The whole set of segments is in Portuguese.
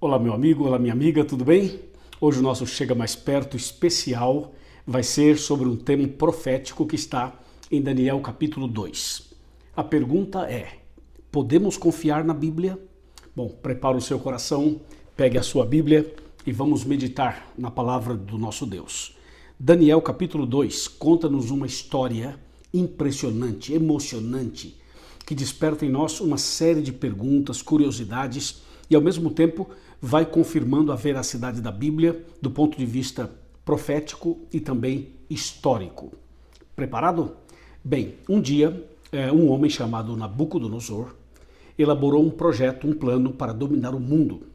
Olá, meu amigo, olá, minha amiga, tudo bem? Hoje o nosso Chega Mais Perto especial vai ser sobre um tema profético que está em Daniel capítulo 2. A pergunta é: podemos confiar na Bíblia? Bom, prepara o seu coração, pegue a sua Bíblia e vamos meditar na palavra do nosso Deus. Daniel capítulo 2 conta-nos uma história impressionante, emocionante, que desperta em nós uma série de perguntas, curiosidades e ao mesmo tempo vai confirmando a veracidade da Bíblia do ponto de vista profético e também histórico. Preparado? Bem, um dia, um homem chamado Nabucodonosor elaborou um projeto, um plano para dominar o mundo.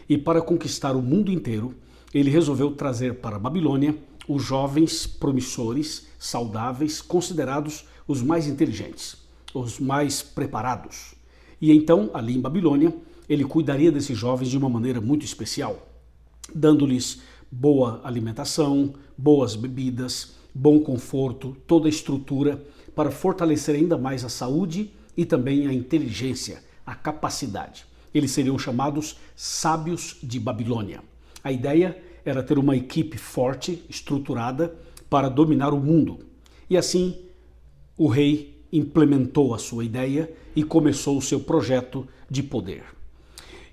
E para conquistar o mundo inteiro, ele resolveu trazer para a Babilônia os jovens promissores, saudáveis, considerados os mais inteligentes, os mais preparados. E então, ali em Babilônia, ele cuidaria desses jovens de uma maneira muito especial, dando-lhes boa alimentação, boas bebidas, bom conforto, toda a estrutura para fortalecer ainda mais a saúde e também a inteligência, a capacidade. Eles seriam chamados sábios de Babilônia. A ideia era ter uma equipe forte, estruturada, para dominar o mundo. E assim, o rei implementou a sua ideia e começou o seu projeto de poder.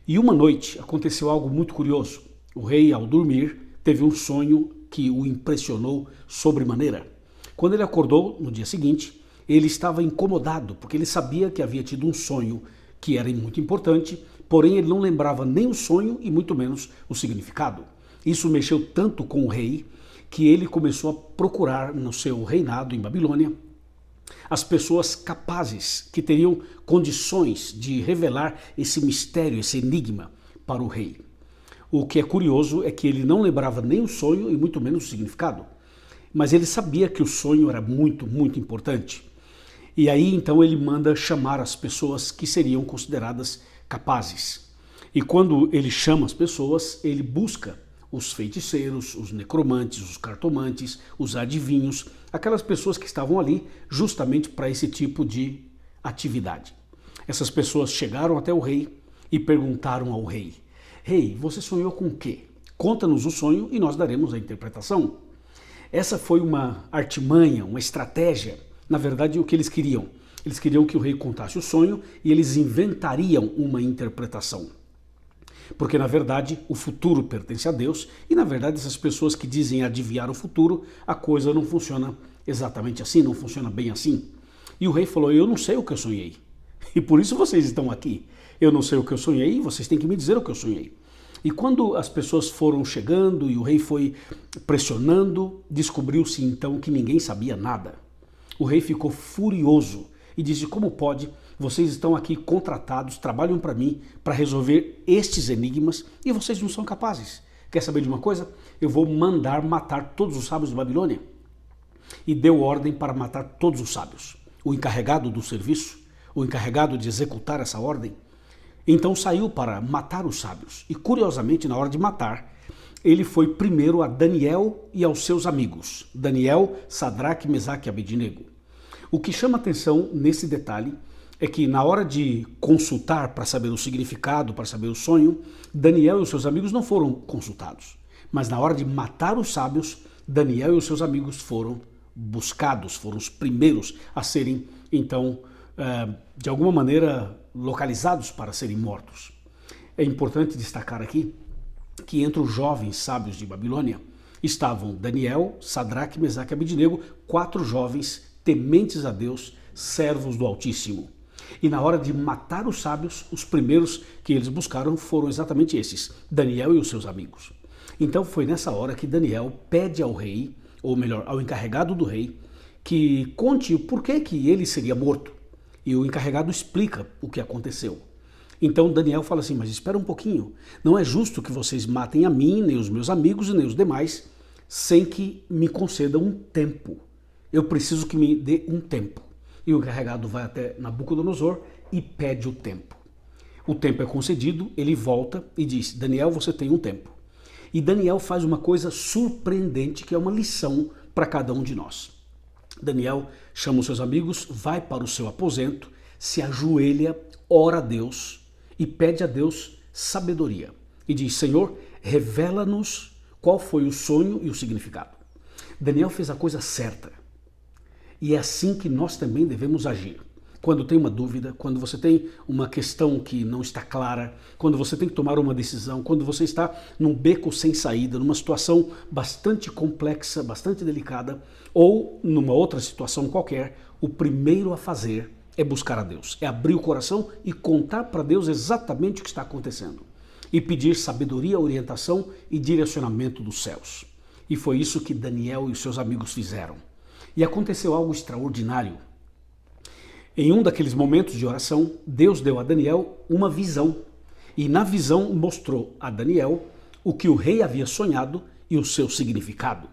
E uma noite aconteceu algo muito curioso. O rei, ao dormir, teve um sonho que o impressionou sobremaneira. Quando ele acordou, no dia seguinte, ele estava incomodado, porque ele sabia que havia tido um sonho que era muito importante, porém ele não lembrava nem o sonho e muito menos o significado. Isso mexeu tanto com o rei que ele começou a procurar no seu reinado em Babilônia as pessoas capazes, que teriam condições de revelar esse mistério, esse enigma para o rei. O que é curioso é que ele não lembrava nem o sonho e muito menos o significado, mas ele sabia que o sonho era muito, muito importante. E aí então ele manda chamar as pessoas que seriam consideradas capazes. E quando ele chama as pessoas, ele busca os feiticeiros, os necromantes, os cartomantes, os adivinhos, aquelas pessoas que estavam ali justamente para esse tipo de atividade. Essas pessoas chegaram até o rei e perguntaram ao rei: Rei, você sonhou com o quê? Conta-nos o sonho e nós daremos a interpretação. Essa foi uma artimanha, uma estratégia. Na verdade, o que eles queriam? Eles queriam que o rei contasse o sonho e eles inventariam uma interpretação. Porque, na verdade, o futuro pertence a Deus e, na verdade, essas pessoas que dizem adivinhar o futuro, a coisa não funciona exatamente assim, não funciona bem assim. E o rei falou: eu não sei o que eu sonhei. E por isso vocês estão aqui. Eu não sei o que eu sonhei e vocês têm que me dizer o que eu sonhei. E quando as pessoas foram chegando e o rei foi pressionando, descobriu-se então que ninguém sabia nada. O rei ficou furioso e disse: como pode? Vocês estão aqui contratados, trabalham para mim, para resolver estes enigmas e vocês não são capazes. Quer saber de uma coisa? Eu vou mandar matar todos os sábios de Babilônia. E deu ordem para matar todos os sábios. O encarregado do serviço, o encarregado de executar essa ordem, então saiu para matar os sábios. E curiosamente, na hora de matar, ele foi primeiro a Daniel e aos seus amigos. Daniel, Sadraque, Mesaque e Abednego. O que chama atenção nesse detalhe é que na hora de consultar para saber o significado, para saber o sonho, Daniel e os seus amigos não foram consultados. Mas na hora de matar os sábios, Daniel e os seus amigos foram buscados, foram os primeiros a serem, então, de alguma maneira, localizados para serem mortos. É importante destacar aqui que entre os jovens sábios de Babilônia estavam Daniel, Sadraque, Mesaque e Abednego, 4 jovens tementes a Deus, servos do Altíssimo. E na hora de matar os sábios, os primeiros que eles buscaram foram exatamente esses, Daniel e os seus amigos. Então foi nessa hora que Daniel pede ao rei, ou melhor, ao encarregado do rei, que conte o porquê que ele seria morto. E o encarregado explica o que aconteceu. Então Daniel fala assim: mas espera um pouquinho, não é justo que vocês matem a mim, nem os meus amigos e nem os demais, sem que me concedam um tempo. Eu preciso que me dê um tempo. E o encarregado vai até Nabucodonosor e pede o tempo. O tempo é concedido, ele volta e diz: Daniel, você tem um tempo. E Daniel faz uma coisa surpreendente, que é uma lição para cada um de nós. Daniel chama os seus amigos, vai para o seu aposento, se ajoelha, ora a Deus e pede a Deus sabedoria. e diz: Senhor, revela-nos qual foi o sonho e o significado. Daniel fez a coisa certa. E é assim que nós também devemos agir. Quando tem uma dúvida, quando você tem uma questão que não está clara, quando você tem que tomar uma decisão, quando você está num beco sem saída, numa situação bastante complexa, bastante delicada, ou numa outra situação qualquer, o primeiro a fazer é buscar a Deus, é abrir o coração e contar para Deus exatamente o que está acontecendo e pedir sabedoria, orientação e direcionamento dos céus. E foi isso que Daniel e os seus amigos fizeram. E aconteceu algo extraordinário. Em um daqueles momentos de oração, Deus deu a Daniel uma visão. E na visão mostrou a Daniel o que o rei havia sonhado e o seu significado.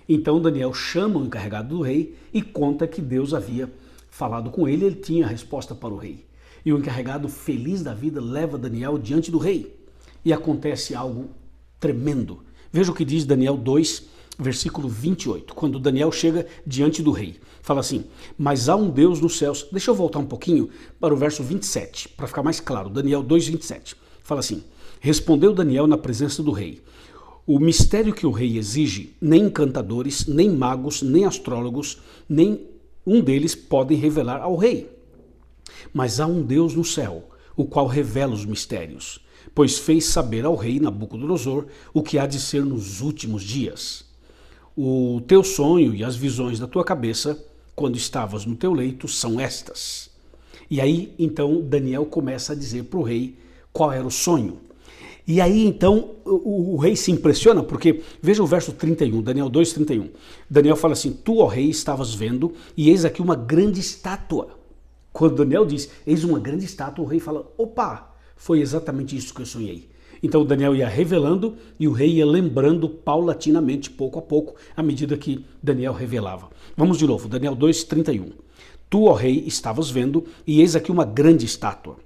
Então Daniel chama o encarregado do rei e conta que Deus havia falado com ele, ele tinha a resposta para o rei. E o encarregado, feliz da vida, leva Daniel diante do rei. E acontece algo tremendo. Veja o que diz Daniel 2, versículo 28, quando Daniel chega diante do rei. Fala assim: mas há um Deus nos céus. Deixa eu voltar um pouquinho para o verso 27, para ficar mais claro. Daniel 2, 27. Fala assim: respondeu Daniel na presença do rei: o mistério que o rei exige, nem encantadores, nem magos, nem astrólogos, nem um deles podem revelar ao rei. Mas há um Deus no céu, o qual revela os mistérios, pois fez saber ao rei Nabucodonosor o que há de ser nos últimos dias. O teu sonho e as visões da tua cabeça, quando estavas no teu leito, são estas. E aí, então, Daniel começa a dizer para o rei qual era o sonho. E aí, então, o rei se impressiona, porque veja o verso 31, Daniel 2, 31. Daniel fala assim: tu, ó rei, estavas vendo, e eis aqui uma grande estátua. Quando Daniel diz, eis uma grande estátua, o rei fala: opa, foi exatamente isso que eu sonhei. Então Daniel ia revelando e o rei ia lembrando paulatinamente, pouco a pouco, à medida que Daniel revelava. Vamos de novo, Daniel 2, 31. Tu, ó rei, estavas vendo, e eis aqui uma grande estátua.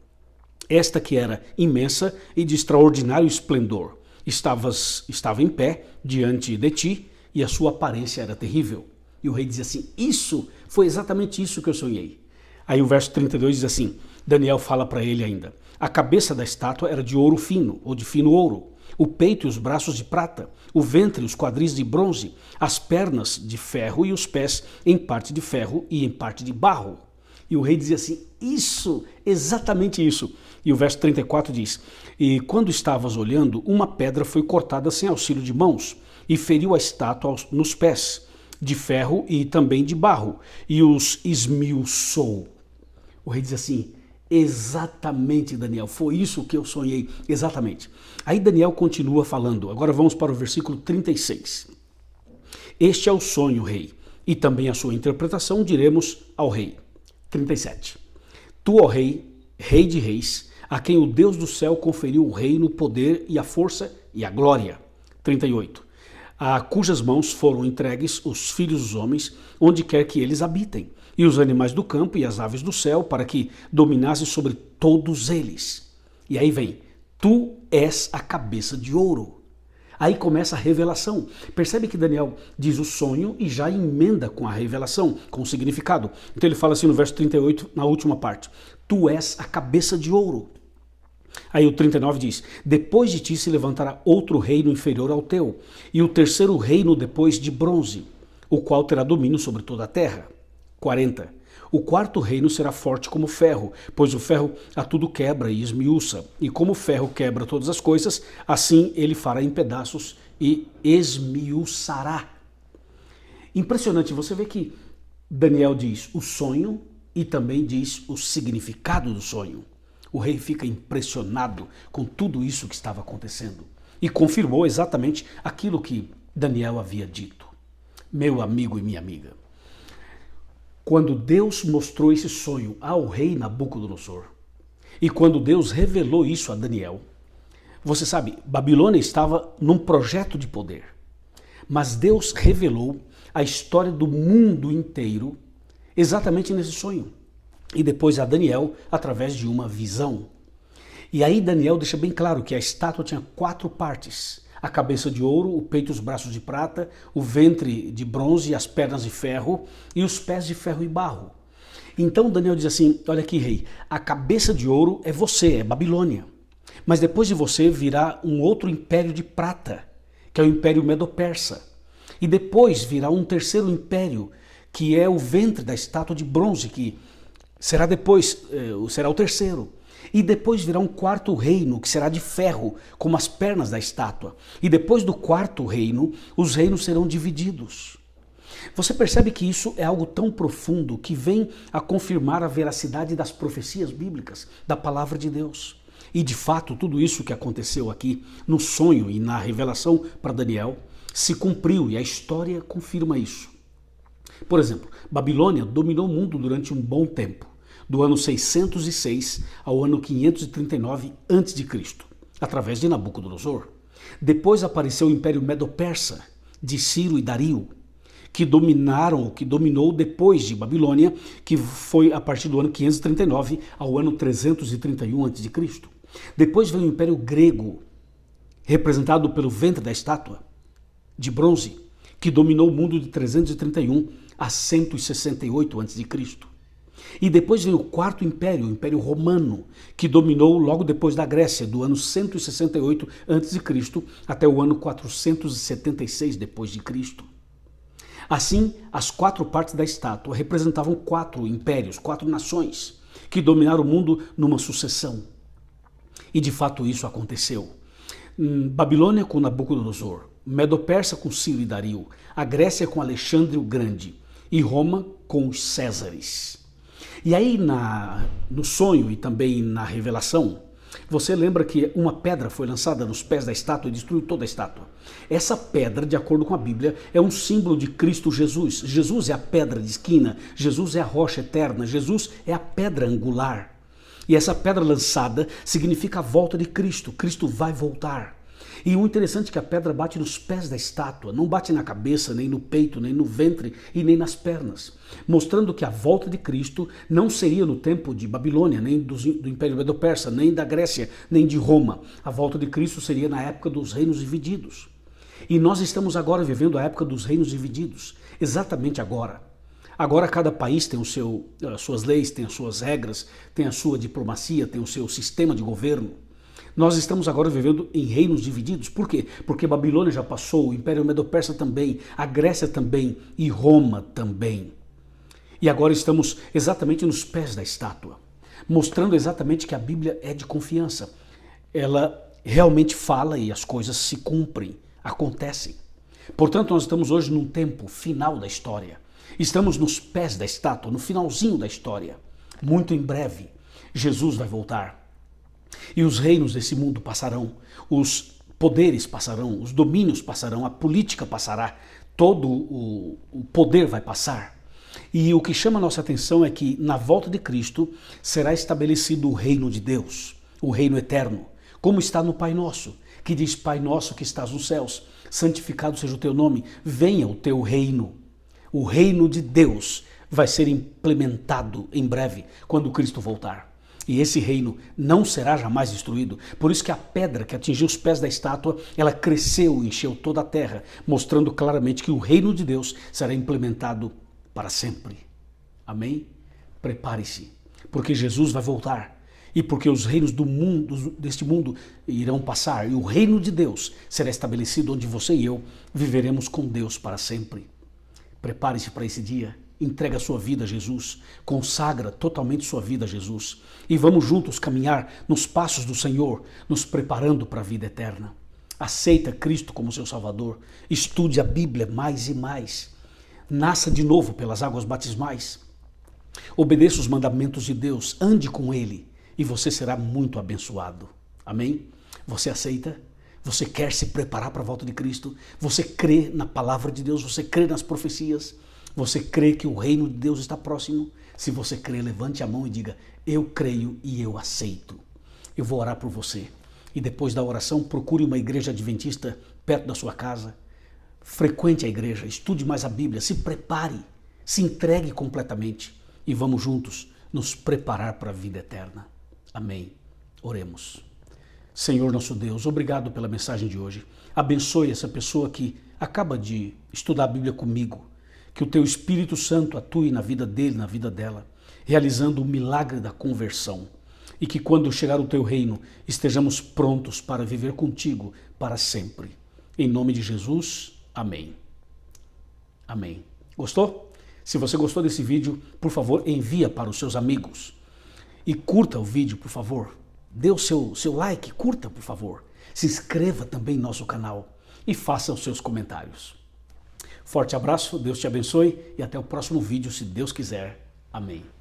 Esta que era imensa e de extraordinário esplendor. Estava em pé diante de ti, e a sua aparência era terrível. E o rei dizia assim: isso, foi exatamente isso que eu sonhei. Aí o verso 32 diz assim, Daniel fala para ele ainda: a cabeça da estátua era de ouro fino, ou de fino ouro, o peito e os braços de prata, o ventre e os quadris de bronze, as pernas de ferro e os pés em parte de ferro e em parte de barro. E o rei dizia assim: isso, exatamente isso. E o verso 34 diz: e quando estavas olhando, uma pedra foi cortada sem auxílio de mãos e feriu a estátua nos pés, de ferro e também de barro, e os esmiuçou. O rei diz assim: exatamente, Daniel, foi isso que eu sonhei, exatamente. Aí Daniel continua falando, agora vamos para o versículo 36. Este é o sonho, rei, e também a sua interpretação diremos ao rei. 37. Tu, ó rei, rei de reis, a quem o Deus do céu conferiu o reino, o poder e a força e a glória. 38. A cujas mãos foram entregues os filhos dos homens, onde quer que eles habitem, e os animais do campo e as aves do céu, para que dominasse sobre todos eles. E aí vem, tu és a cabeça de ouro. Aí começa a revelação. Percebe que Daniel diz o sonho e já emenda com a revelação, com o significado. Então ele fala assim no verso 38, na última parte: tu és a cabeça de ouro. Aí o 39 diz: depois de ti se levantará outro reino inferior ao teu, e o terceiro reino depois de bronze, o qual terá domínio sobre toda a terra. 40. O quarto reino será forte como ferro, pois o ferro a tudo quebra e esmiuça, e como o ferro quebra todas as coisas, assim ele fará em pedaços e esmiuçará. Impressionante, você vê que Daniel diz o sonho e também diz o significado do sonho. O rei fica impressionado com tudo isso que estava acontecendo e confirmou exatamente aquilo que Daniel havia dito. Meu amigo e minha amiga, quando Deus mostrou esse sonho ao rei Nabucodonosor e quando Deus revelou isso a Daniel, você sabe, Babilônia estava num projeto de poder, mas Deus revelou a história do mundo inteiro exatamente nesse sonho. E depois a Daniel através de uma visão. E aí Daniel deixa bem claro que a estátua tinha 4 partes: a cabeça de ouro, o peito e os braços de prata, o ventre de bronze, as pernas de ferro e os pés de ferro e barro. Então Daniel diz assim: olha aqui, rei, a cabeça de ouro é você, é Babilônia. Mas depois de você virá um outro império de prata, que é o Império Medo-Persa. E depois virá um terceiro império, que é o ventre da estátua de bronze, que será será o terceiro. E depois virá um quarto reino, que será de ferro, como as pernas da estátua. E depois do quarto reino, os reinos serão divididos. Você percebe que isso é algo tão profundo que vem a confirmar a veracidade das profecias bíblicas, da palavra de Deus. E de fato, tudo isso que aconteceu aqui no sonho e na revelação para Daniel se cumpriu e a história confirma isso. Por exemplo, Babilônia dominou o mundo durante um bom tempo, do ano 606 ao ano 539 a.C., através de Nabucodonosor. Depois apareceu o Império Medo-Persa, de Ciro e Dario, que dominou depois de Babilônia, que foi a partir do ano 539 ao ano 331 a.C. Depois veio o Império Grego, representado pelo ventre da estátua de bronze, que dominou o mundo de 331 a 168 a.C. E depois veio o quarto império, o Império Romano, que dominou logo depois da Grécia, do ano 168 a.C. até o ano 476 depois de Cristo. Assim, as quatro partes da estátua representavam quatro impérios, quatro nações, que dominaram o mundo numa sucessão. E de fato isso aconteceu. Babilônia com Nabucodonosor, Medo-Persa com Ciro e Dario, a Grécia com Alexandre o Grande e Roma com os Césares. E aí no sonho e também na revelação, você lembra que uma pedra foi lançada nos pés da estátua e destruiu toda a estátua. Essa pedra, de acordo com a Bíblia, é um símbolo de Cristo Jesus. Jesus é a pedra de esquina, Jesus é a rocha eterna, Jesus é a pedra angular. E essa pedra lançada significa a volta de Cristo. Cristo vai voltar. E o interessante é que a pedra bate nos pés da estátua, não bate na cabeça, nem no peito, nem no ventre e nem nas pernas, mostrando que a volta de Cristo não seria no tempo de Babilônia, nem do Império Medo-Persa, nem da Grécia, nem de Roma. A volta de Cristo seria na época dos reinos divididos. E nós estamos agora vivendo a época dos reinos divididos, exatamente agora. Agora cada país tem as suas leis, tem as suas regras, tem a sua diplomacia, tem o seu sistema de governo. Nós estamos agora vivendo em reinos divididos. Por quê? Porque Babilônia já passou, o Império Medo-Persa também, a Grécia também e Roma também. E agora estamos exatamente nos pés da estátua, mostrando exatamente que a Bíblia é de confiança. Ela realmente fala e as coisas se cumprem, acontecem. Portanto, nós estamos hoje num tempo final da história. Estamos nos pés da estátua, no finalzinho da história. Muito em breve, Jesus vai voltar. E os reinos desse mundo passarão, os poderes passarão, os domínios passarão, a política passará, todo o poder vai passar. E o que chama a nossa atenção é que na volta de Cristo será estabelecido o reino de Deus, o reino eterno, como está no Pai Nosso, que diz: Pai Nosso que estás nos céus, santificado seja o teu nome, venha o teu reino. O reino de Deus vai ser implementado em breve, quando Cristo voltar. E esse reino não será jamais destruído. Por isso que a pedra que atingiu os pés da estátua, ela cresceu e encheu toda a terra, mostrando claramente que o reino de Deus será implementado para sempre. Amém? Prepare-se, porque Jesus vai voltar. E porque os reinos deste mundo irão passar. E o reino de Deus será estabelecido onde você e eu viveremos com Deus para sempre. Prepare-se para esse dia. Entrega a sua vida a Jesus, consagra totalmente sua vida a Jesus e vamos juntos caminhar nos passos do Senhor, nos preparando para a vida eterna. Aceita Cristo como seu Salvador, estude a Bíblia mais e mais, nasça de novo pelas águas batismais, obedeça os mandamentos de Deus, ande com Ele e você será muito abençoado. Amém? Você aceita? Você quer se preparar para a volta de Cristo? Você crê na palavra de Deus? Você crê nas profecias? Você crê que o reino de Deus está próximo? Se você crê, levante a mão e diga: eu creio e eu aceito. Eu vou orar por você. E depois da oração, procure uma igreja adventista perto da sua casa. Frequente a igreja, estude mais a Bíblia, se prepare, se entregue completamente. E vamos juntos nos preparar para a vida eterna. Amém. Oremos. Senhor nosso Deus, obrigado pela mensagem de hoje. Abençoe essa pessoa que acaba de estudar a Bíblia comigo. Que o teu Espírito Santo atue na vida dele, na vida dela, realizando o milagre da conversão. e que quando chegar o teu reino estejamos prontos para viver contigo para sempre. Em nome de Jesus, amém. Amém. Gostou? Se você gostou desse vídeo, por favor, envia para os seus amigos. E curta o vídeo, por favor. Dê o seu like, curta, por favor. Se inscreva também em nosso canal e faça os seus comentários. Forte abraço, Deus te abençoe e até o próximo vídeo, se Deus quiser. Amém.